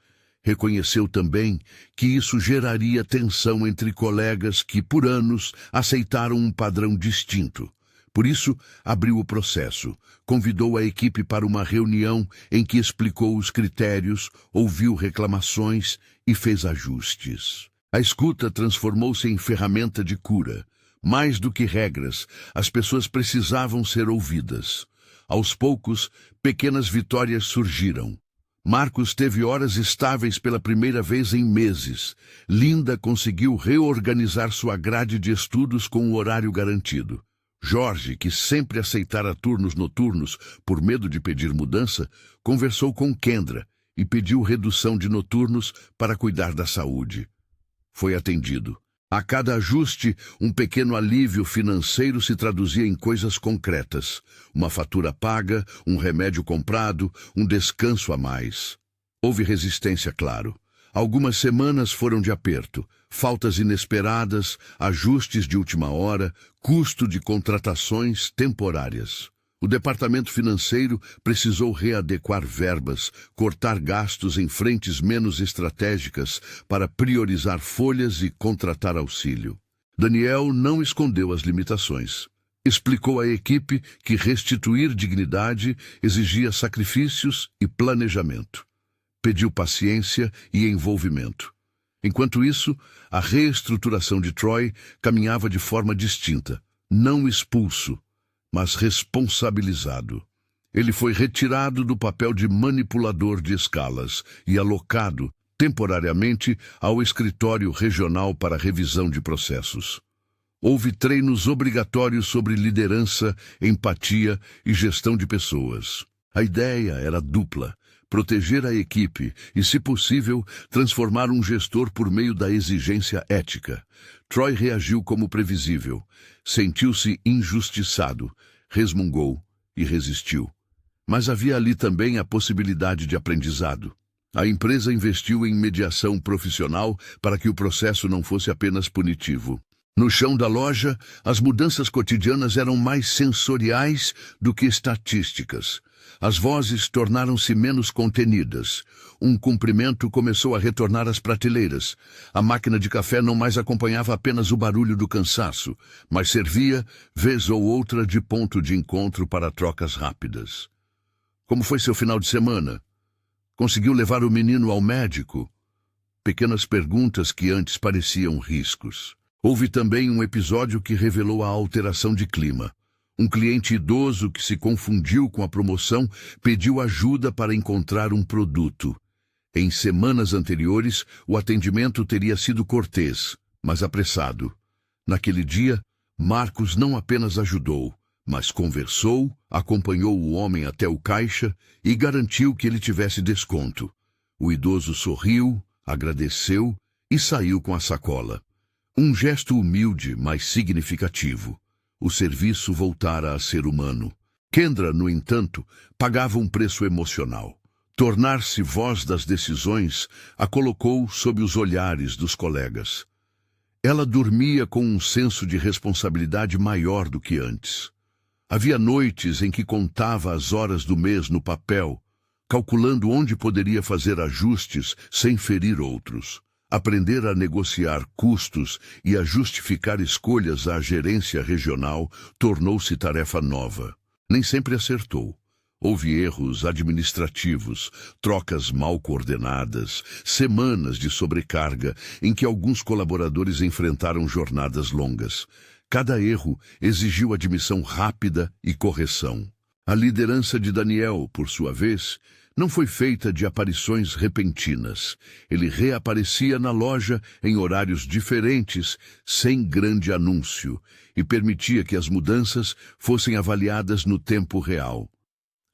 Reconheceu também que isso geraria tensão entre colegas que, por anos, aceitaram um padrão distinto. Por isso, abriu o processo, convidou a equipe para uma reunião em que explicou os critérios, ouviu reclamações e fez ajustes. A escuta transformou-se em ferramenta de cura. Mais do que regras, as pessoas precisavam ser ouvidas. Aos poucos, pequenas vitórias surgiram. Marcos teve horas estáveis pela primeira vez em meses. Linda conseguiu reorganizar sua grade de estudos com o horário garantido. Jorge, que sempre aceitara turnos noturnos por medo de pedir mudança, conversou com Kendra e pediu redução de noturnos para cuidar da saúde. Foi atendido. A cada ajuste, um pequeno alívio financeiro se traduzia em coisas concretas. Uma fatura paga, um remédio comprado, um descanso a mais. Houve resistência, claro. Algumas semanas foram de aperto, faltas inesperadas, ajustes de última hora, custo de contratações temporárias. O departamento financeiro precisou readequar verbas, cortar gastos em frentes menos estratégicas para priorizar folhas e contratar auxílio. Daniel não escondeu as limitações. Explicou à equipe que restituir dignidade exigia sacrifícios e planejamento. Pediu paciência e envolvimento. Enquanto isso, a reestruturação de Troy caminhava de forma distinta, não expulso, mas responsabilizado. Ele foi retirado do papel de manipulador de escalas e alocado, temporariamente, ao escritório regional para revisão de processos. Houve treinos obrigatórios sobre liderança, empatia e gestão de pessoas. A ideia era dupla: proteger a equipe e, se possível, transformar um gestor por meio da exigência ética. Troy reagiu como previsível. Sentiu-se injustiçado, resmungou e resistiu. Mas havia ali também a possibilidade de aprendizado. A empresa investiu em mediação profissional para que o processo não fosse apenas punitivo. No chão da loja, as mudanças cotidianas eram mais sensoriais do que estatísticas. As vozes tornaram-se menos contenidas. Um cumprimento começou a retornar às prateleiras. A máquina de café não mais acompanhava apenas o barulho do cansaço, mas servia, vez ou outra, de ponto de encontro para trocas rápidas. Como foi seu final de semana? Conseguiu levar o menino ao médico? Pequenas perguntas que antes pareciam riscos. Houve também um episódio que revelou a alteração de clima. Um cliente idoso que se confundiu com a promoção pediu ajuda para encontrar um produto. Em semanas anteriores, o atendimento teria sido cortês, mas apressado. Naquele dia, Marcos não apenas ajudou, mas conversou, acompanhou o homem até o caixa e garantiu que ele tivesse desconto. O idoso sorriu, agradeceu e saiu com a sacola. Um gesto humilde, mas significativo. O serviço voltara a ser humano. Kendra, no entanto, pagava um preço emocional. Tornar-se voz das decisões a colocou sob os olhares dos colegas. Ela dormia com um senso de responsabilidade maior do que antes. Havia noites em que contava as horas do mês no papel, calculando onde poderia fazer ajustes sem ferir outros. Aprender a negociar custos e a justificar escolhas à gerência regional tornou-se tarefa nova. Nem sempre acertou. Houve erros administrativos, trocas mal coordenadas, semanas de sobrecarga em que alguns colaboradores enfrentaram jornadas longas. Cada erro exigiu admissão rápida e correção. A liderança de Daniel, por sua vez, não foi feita de aparições repentinas. Ele reaparecia na loja em horários diferentes, sem grande anúncio, e permitia que as mudanças fossem avaliadas no tempo real.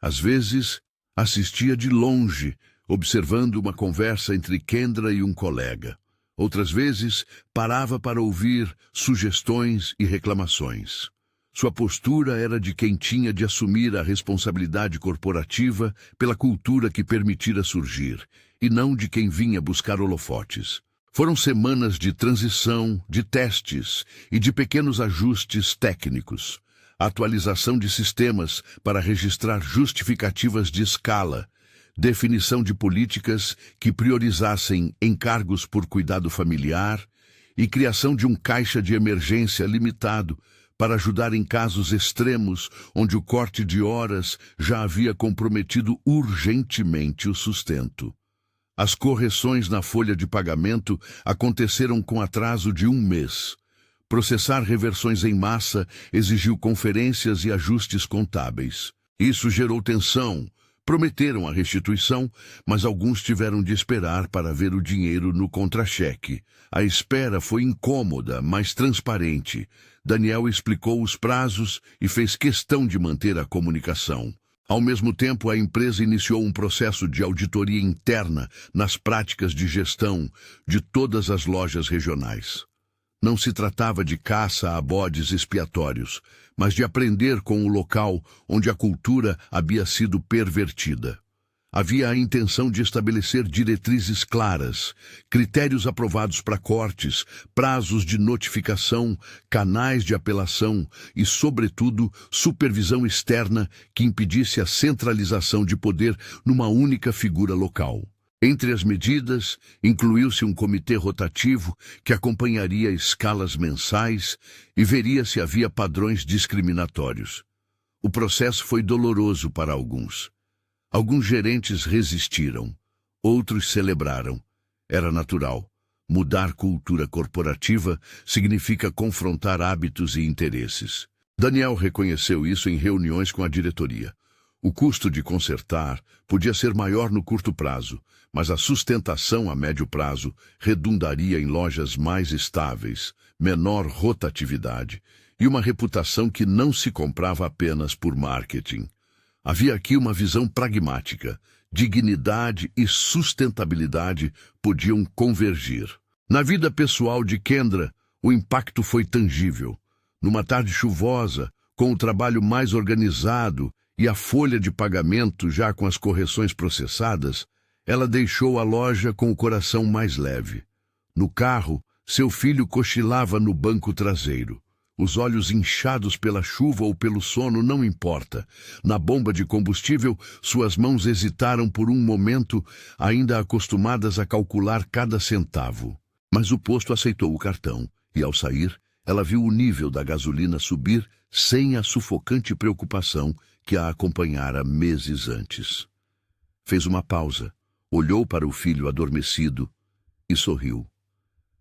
Às vezes, assistia de longe, observando uma conversa entre Kendra e um colega. Outras vezes, parava para ouvir sugestões e reclamações. Sua postura era de quem tinha de assumir a responsabilidade corporativa pela cultura que permitira surgir, e não de quem vinha buscar holofotes. Foram semanas de transição, de testes e de pequenos ajustes técnicos. Atualização de sistemas para registrar justificativas de escala, definição de políticas que priorizassem encargos por cuidado familiar e criação de um caixa de emergência limitado para ajudar em casos extremos onde o corte de horas já havia comprometido urgentemente o sustento. As correções na folha de pagamento aconteceram com atraso de 1 mês. Processar reversões em massa exigiu conferências e ajustes contábeis. Isso gerou tensão. Prometeram a restituição, mas alguns tiveram de esperar para ver o dinheiro no contra-cheque. A espera foi incômoda, mas transparente. Daniel explicou os prazos e fez questão de manter a comunicação. Ao mesmo tempo, a empresa iniciou um processo de auditoria interna nas práticas de gestão de todas as lojas regionais. Não se tratava de caça a bodes expiatórios, mas de aprender com o local onde a cultura havia sido pervertida. Havia a intenção de estabelecer diretrizes claras, critérios aprovados para cortes, prazos de notificação, canais de apelação e, sobretudo, supervisão externa que impedisse a centralização de poder numa única figura local. Entre as medidas, incluiu-se um comitê rotativo que acompanharia escalas mensais e veria se havia padrões discriminatórios. O processo foi doloroso para alguns. Alguns gerentes resistiram, outros celebraram. Era natural. Mudar cultura corporativa significa confrontar hábitos e interesses. Daniel reconheceu isso em reuniões com a diretoria. O custo de consertar podia ser maior no curto prazo, mas a sustentação a médio prazo redundaria em lojas mais estáveis, menor rotatividade e uma reputação que não se comprava apenas por marketing. Havia aqui uma visão pragmática. Dignidade e sustentabilidade podiam convergir. Na vida pessoal de Kendra, o impacto foi tangível. Numa tarde chuvosa, com o trabalho mais organizado e a folha de pagamento já com as correções processadas, ela deixou a loja com o coração mais leve. No carro, seu filho cochilava no banco traseiro. Os olhos inchados pela chuva ou pelo sono não importa. Na bomba de combustível, suas mãos hesitaram por um momento, ainda acostumadas a calcular cada centavo. Mas o posto aceitou o cartão, e ao sair, ela viu o nível da gasolina subir sem a sufocante preocupação que a acompanhara meses antes. Fez uma pausa, olhou para o filho adormecido e sorriu.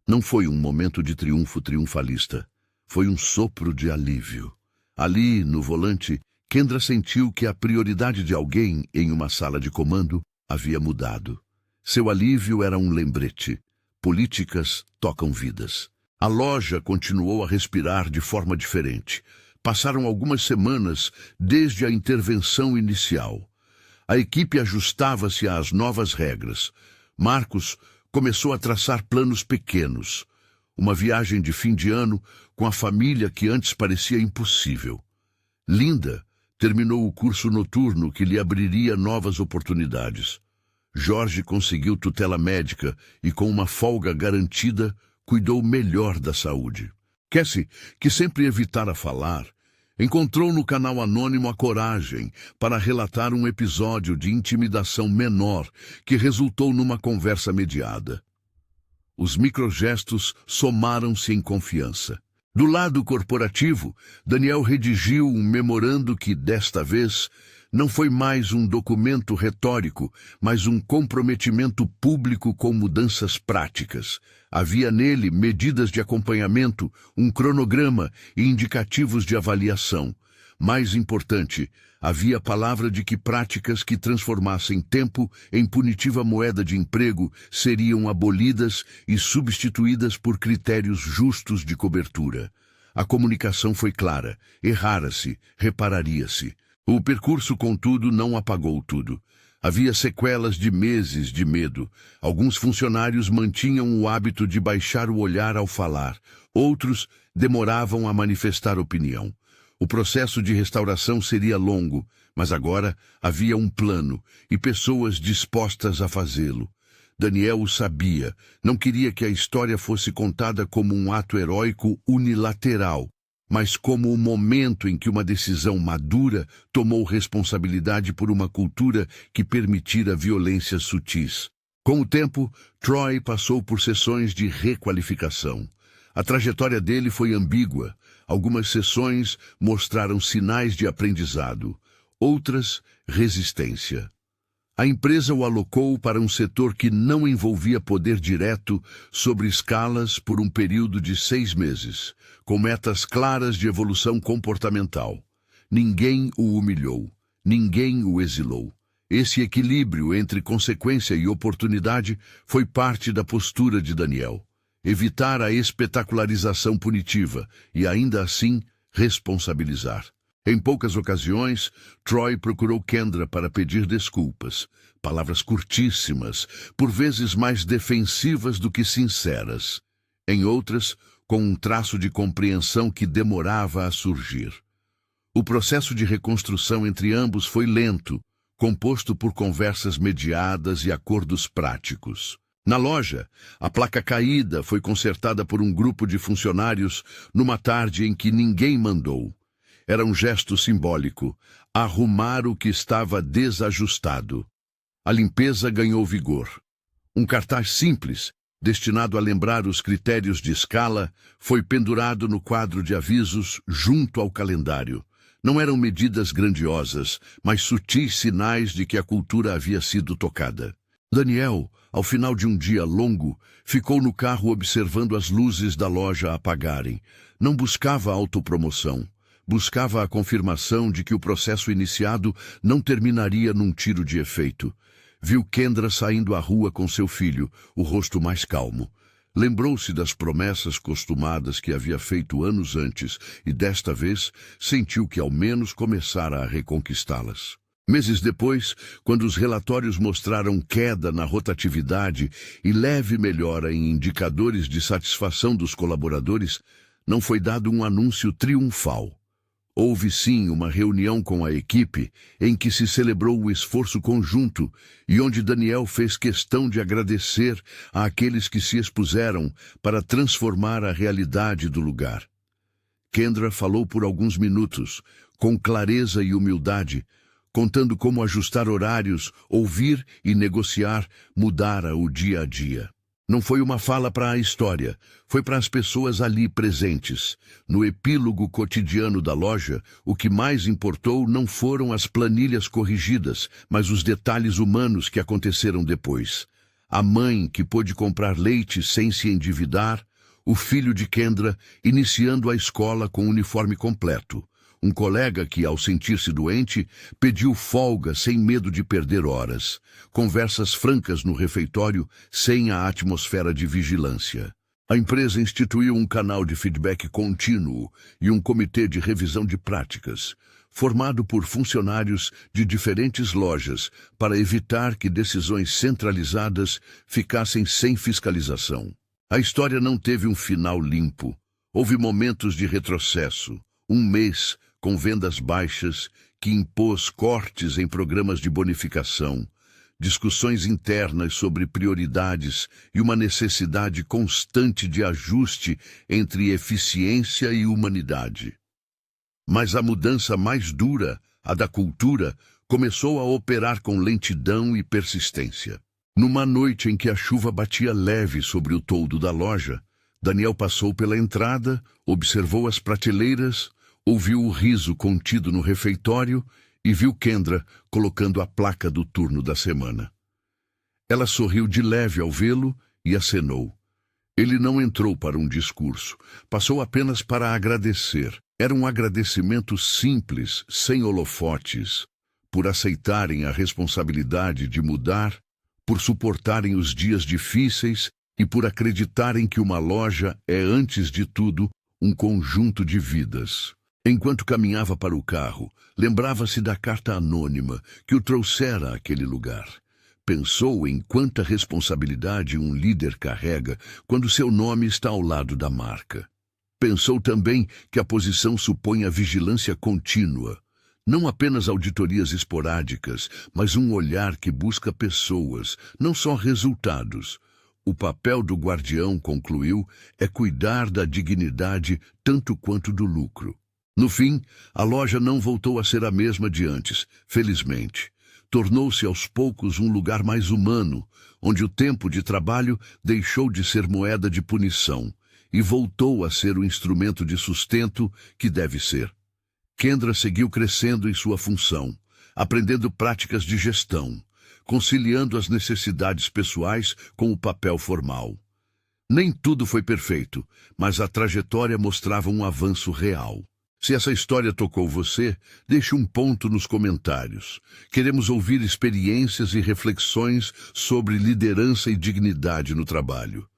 Não foi um momento de triunfo triunfalista. Foi um sopro de alívio. Ali, no volante, Kendra sentiu que a prioridade de alguém em uma sala de comando havia mudado. Seu alívio era um lembrete. Políticas tocam vidas. A loja continuou a respirar de forma diferente. Passaram algumas semanas desde a intervenção inicial. A equipe ajustava-se às novas regras. Marcos começou a traçar planos pequenos. Uma viagem de fim de ano com a família que antes parecia impossível. Linda terminou o curso noturno que lhe abriria novas oportunidades. Jorge conseguiu tutela médica e, com uma folga garantida, cuidou melhor da saúde. Cassie, que sempre evitara falar, encontrou no canal anônimo a coragem para relatar um episódio de intimidação menor que resultou numa conversa mediada. Os microgestos somaram-se em confiança. Do lado corporativo, Daniel redigiu um memorando que, desta vez, não foi mais um documento retórico, mas um comprometimento público com mudanças práticas. Havia nele medidas de acompanhamento, um cronograma e indicativos de avaliação. Mais importante, havia a palavra de que práticas que transformassem tempo em punitiva moeda de emprego seriam abolidas e substituídas por critérios justos de cobertura. A comunicação foi clara, errara-se, repararia-se. O percurso, contudo, não apagou tudo. Havia sequelas de meses de medo. Alguns funcionários mantinham o hábito de baixar o olhar ao falar. Outros demoravam a manifestar opinião. O processo de restauração seria longo, mas agora havia um plano e pessoas dispostas a fazê-lo. Daniel o sabia. Não queria que a história fosse contada como um ato heróico unilateral, mas como o momento em que uma decisão madura tomou responsabilidade por uma cultura que permitira violências sutis. Com o tempo, Troy passou por sessões de requalificação. A trajetória dele foi ambígua. Algumas sessões mostraram sinais de aprendizado, outras, resistência. A empresa o alocou para um setor que não envolvia poder direto sobre escalas por um período de 6 meses, com metas claras de evolução comportamental. Ninguém o humilhou, ninguém o exilou. Esse equilíbrio entre consequência e oportunidade foi parte da postura de Daniel. Evitar a espetacularização punitiva e, ainda assim, responsabilizar. Em poucas ocasiões, Troy procurou Kendra para pedir desculpas. Palavras curtíssimas, por vezes mais defensivas do que sinceras. Em outras, com um traço de compreensão que demorava a surgir. O processo de reconstrução entre ambos foi lento, composto por conversas mediadas e acordos práticos. Na loja, a placa caída foi consertada por um grupo de funcionários numa tarde em que ninguém mandou. Era um gesto simbólico, arrumar o que estava desajustado. A limpeza ganhou vigor. Um cartaz simples, destinado a lembrar os critérios de escala, foi pendurado no quadro de avisos junto ao calendário. Não eram medidas grandiosas, mas sutis sinais de que a cultura havia sido tocada. Daniel, ao final de um dia longo, ficou no carro observando as luzes da loja apagarem. Não buscava autopromoção. Buscava a confirmação de que o processo iniciado não terminaria num tiro de efeito. Viu Kendra saindo à rua com seu filho, o rosto mais calmo. Lembrou-se das promessas costumadas que havia feito anos antes e, desta vez, sentiu que ao menos começara a reconquistá-las. Meses depois, quando os relatórios mostraram queda na rotatividade e leve melhora em indicadores de satisfação dos colaboradores, não foi dado um anúncio triunfal. Houve sim uma reunião com a equipe em que se celebrou o esforço conjunto e onde Daniel fez questão de agradecer àqueles que se expuseram para transformar a realidade do lugar. Kendra falou por alguns minutos, com clareza e humildade, contando como ajustar horários, ouvir e negociar mudara o dia a dia. Não foi uma fala para a história, foi para as pessoas ali presentes. No epílogo cotidiano da loja, o que mais importou não foram as planilhas corrigidas, mas os detalhes humanos que aconteceram depois. A mãe que pôde comprar leite sem se endividar, o filho de Kendra iniciando a escola com uniforme completo. Um colega que, ao sentir-se doente, pediu folga sem medo de perder horas. Conversas francas no refeitório, sem a atmosfera de vigilância. A empresa instituiu um canal de feedback contínuo e um comitê de revisão de práticas, formado por funcionários de diferentes lojas, para evitar que decisões centralizadas ficassem sem fiscalização. A história não teve um final limpo. Houve momentos de retrocesso. Um mês com vendas baixas, que impôs cortes em programas de bonificação, discussões internas sobre prioridades e uma necessidade constante de ajuste entre eficiência e humanidade. Mas a mudança mais dura, a da cultura, começou a operar com lentidão e persistência. Numa noite em que a chuva batia leve sobre o toldo da loja, Daniel passou pela entrada, observou as prateleiras, ouviu o riso contido no refeitório e viu Kendra colocando a placa do turno da semana. Ela sorriu de leve ao vê-lo e acenou. Ele não entrou para um discurso, passou apenas para agradecer. Era um agradecimento simples, sem holofotes, por aceitarem a responsabilidade de mudar, por suportarem os dias difíceis e por acreditarem que uma loja é, antes de tudo, um conjunto de vidas. Enquanto caminhava para o carro, lembrava-se da carta anônima que o trouxera àquele lugar. Pensou em quanta responsabilidade um líder carrega quando seu nome está ao lado da marca. Pensou também que a posição supõe a vigilância contínua, não apenas auditorias esporádicas, mas um olhar que busca pessoas, não só resultados. O papel do guardião, concluiu, é cuidar da dignidade tanto quanto do lucro. No fim, a loja não voltou a ser a mesma de antes, felizmente. Tornou-se aos poucos um lugar mais humano, onde o tempo de trabalho deixou de ser moeda de punição e voltou a ser o instrumento de sustento que deve ser. Kendra seguiu crescendo em sua função, aprendendo práticas de gestão, conciliando as necessidades pessoais com o papel formal. Nem tudo foi perfeito, mas a trajetória mostrava um avanço real. Se essa história tocou você, deixe um ponto nos comentários. Queremos ouvir experiências e reflexões sobre liderança e dignidade no trabalho.